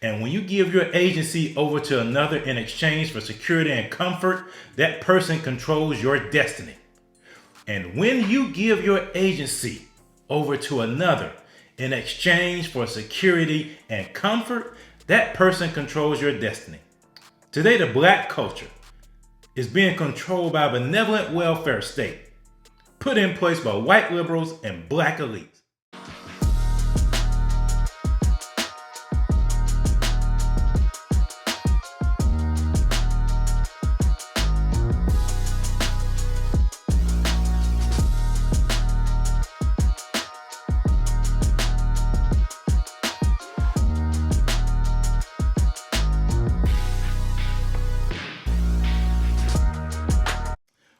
And when you give your agency over to another in exchange for security and comfort, that person controls your destiny. And when you give your agency over to another in exchange for security and comfort, that person controls your destiny. Today, the black culture is being controlled by a benevolent welfare state put in place by white liberals and black elites.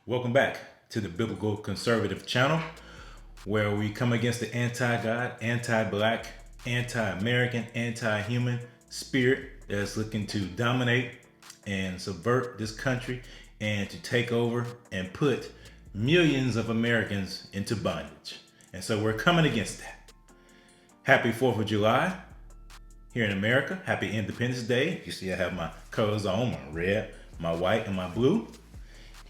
Welcome back to the Biblical Conservative channel, where we come against the anti-God, anti-black, anti-American, anti-human spirit that's looking to dominate and subvert this country and to take over and put millions of Americans into bondage. And so we're coming against that. Happy 4th of July here in America. Happy Independence Day. You see I have my colors on, my red, my white, and my blue.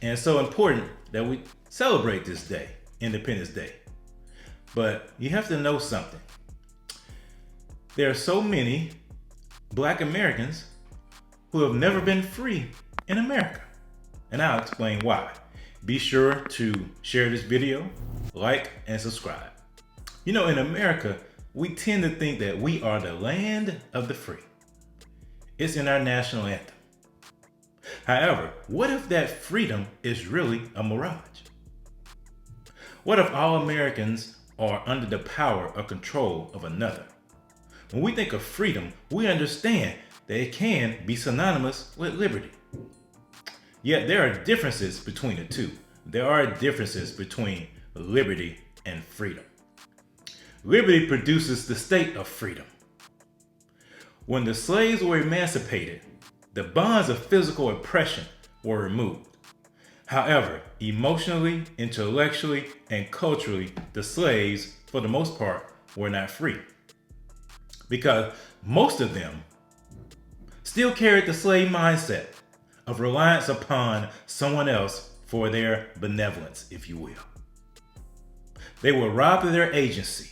And it's so important that we celebrate this day, Independence Day. But you have to know something. There are so many black Americans who have never been free in America. And I'll explain why. Be sure to share this video, like, and subscribe. You know, in America, we tend to think that we are the land of the free. It's in our national anthem. However, what if that freedom is really a mirage? What if all Americans are under the power or control of another? When we think of freedom, we understand that it can be synonymous with liberty. Yet there are differences between the two. There are differences between liberty and freedom. Liberty produces the state of freedom. When the slaves were emancipated, the bonds of physical oppression were removed. However, emotionally, intellectually, and culturally, the slaves, for the most part, were not free. Because most of them still carried the slave mindset of reliance upon someone else for their benevolence, if you will. They were robbed of their agency,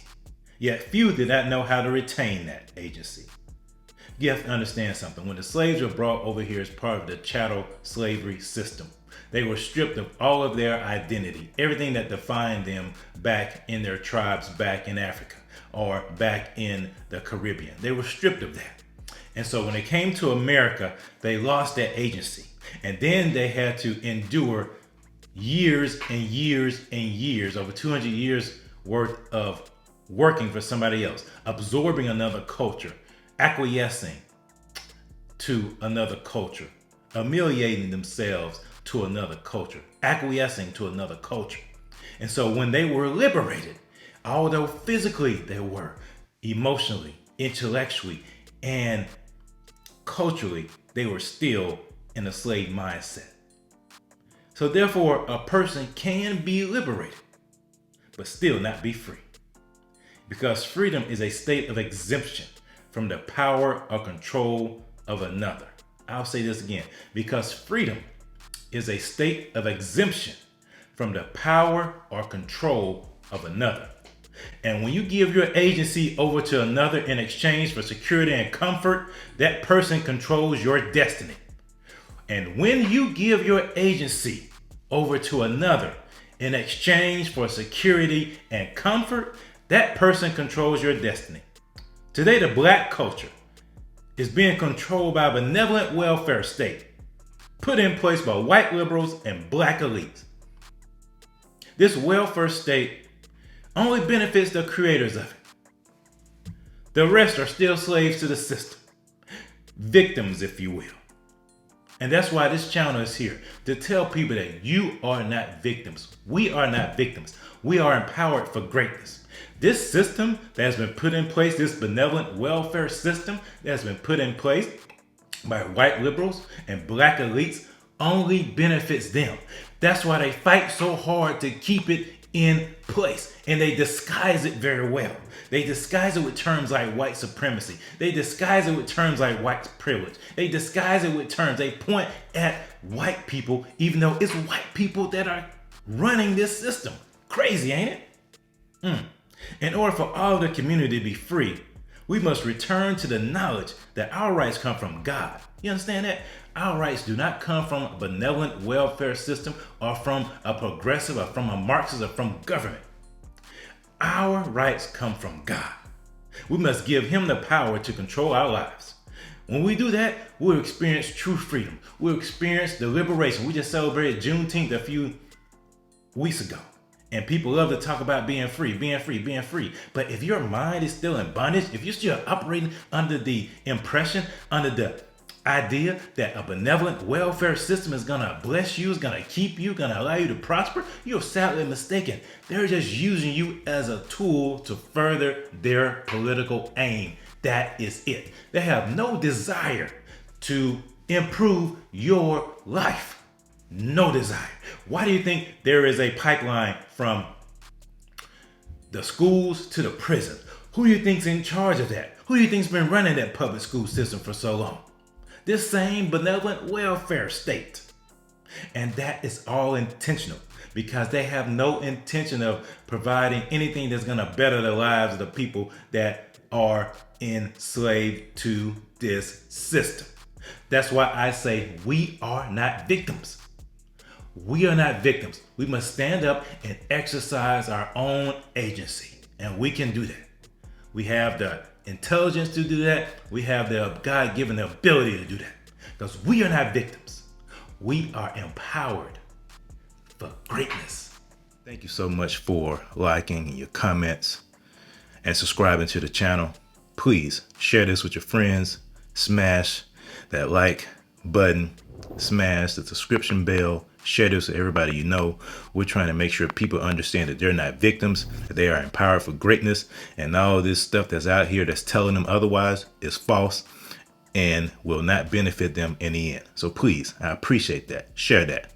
yet few did not know how to retain that agency. You have to understand something. When the slaves were brought over here as part of the chattel slavery system, they were stripped of all of their identity, everything that defined them back in their tribes, back in Africa or back in the Caribbean. They were stripped of that. And so when they came to America, they lost that agency. And then they had to endure years and years and years, over 200 years worth of working for somebody else, absorbing another culture, acquiescing to another culture, humiliating themselves to another culture, acquiescing to another culture. And so when they were liberated, although physically they were, emotionally, intellectually, and culturally, they were still in a slave mindset. So therefore, a person can be liberated, but still not be free. Because freedom is a state of exemption from the power or control of another. I'll say this again, because freedom is a state of exemption from the power or control of another. And when you give your agency over to another in exchange for security and comfort, that person controls your destiny. And when you give your agency over to another in exchange for security and comfort, that person controls your destiny. Today, the black culture is being controlled by a benevolent welfare state put in place by white liberals and black elites. This welfare state only benefits the creators of it. The rest are still slaves to the system, victims, if you will. And that's why this channel is here, to tell people that you are not victims. We are not victims. We are empowered for greatness. This system that has been put in place, this benevolent welfare system that has been put in place by white liberals and black elites, only benefits them. That's why they fight so hard to keep it in place, and they disguise it very well. They disguise it with terms like white supremacy. They disguise it with terms like white privilege. They disguise it with terms. They point at white people, even though it's white people that are running this system. Crazy, ain't it? In order for all the community to be free, we must return to the knowledge that our rights come from God. You understand that? Our rights do not come from a benevolent welfare system or from a progressive or from a Marxist or from government. Our rights come from God. We must give him the power to control our lives. When we do that, we'll experience true freedom. We'll experience the liberation. We just celebrated Juneteenth a few weeks ago. And people love to talk about being free, being free, being free. But if your mind is still in bondage, if you're still operating under the impression, under the idea that a benevolent welfare system is going to bless you, is going to keep you, going to allow you to prosper, you're sadly mistaken. They're just using you as a tool to further their political aim. That is it. They have no desire to improve your life. No desire. Why do you think there is a pipeline from the schools to the prison? Who do you think's in charge of that? Who do you think's been running that public school system for so long? This same benevolent welfare state. And that is all intentional because they have no intention of providing anything that's going to better the lives of the people that are enslaved to this system. That's why I say we are not victims. We are not victims. We must stand up and exercise our own agency. And we can do that. We have the intelligence to do that. We have the God-given ability to do that. Because we are not victims. We are empowered for greatness. Thank you so much for liking your comments and subscribing to the channel. Please share this with your friends. Smash that like button. Smash the subscription bell. Share this with everybody you know. We're trying to make sure people understand that they're not victims, that they are empowered for greatness, and all this stuff that's out here that's telling them otherwise is false and will not benefit them in the end. So please, I appreciate that. Share that.